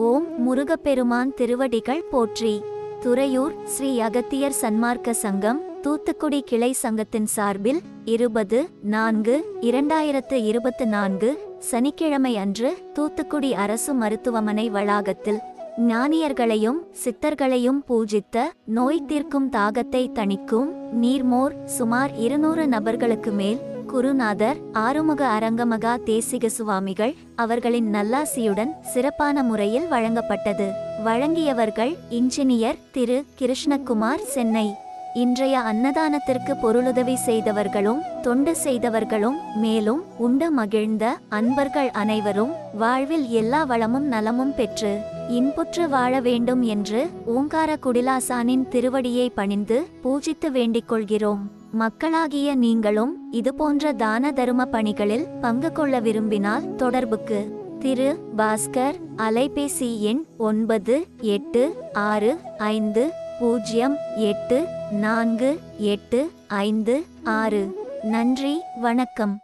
ஓம் முருகப்பெருமான் திருவடிகள் போற்றி. துறையூர் ஸ்ரீ அகத்தியர் சன்மார்க்க சங்கம் தூத்துக்குடி கிளை சங்கத்தின் சார்பில் 20-4-2024 சனிக்கிழமை அன்று தூத்துக்குடி அரசு மருத்துவமனை வளாகத்தில் ஞானியர்களையும் சித்தர்களையும் பூஜித்த நோய் தீர்க்கும் தாகத்தை தணிக்கும் நீர்மோர் சுமார் 200 நபர்களுக்கு மேல் குருநாதர் ஆறுமுக அரங்கமகா தேசிக சுவாமிகள் அவர்களின் நல்லாசியுடன் சிறப்பான முறையில் வழங்கப்பட்டது. வழங்கியவர்கள் இன்ஜினியர் திரு கிருஷ்ணகுமார், சென்னை. இன்றைய அன்னதானத்திற்கு பொருளுதவி செய்தவர்களும் தொண்டு செய்தவர்களும் மேலும் உண்டு மகிழ்ந்த அன்பர்கள் அனைவரும் வாழ்வில் எல்லா வளமும் நலமும் பெற்று இன்புற்று வாழ வேண்டும் என்று ஓங்கார குடிலாசானின் திருவடியை பணிந்து பூஜித்து வேண்டிக் கொள்கிறோம். மக்களாகிய நீங்களும் இதுபோன்ற தான தரும பணிகளில் பங்கு கொள்ள விரும்பினால் தொடர்புக்கு திரு பாஸ்கர், அலைபேசி எண் 9865084856. நன்றி, வணக்கம்.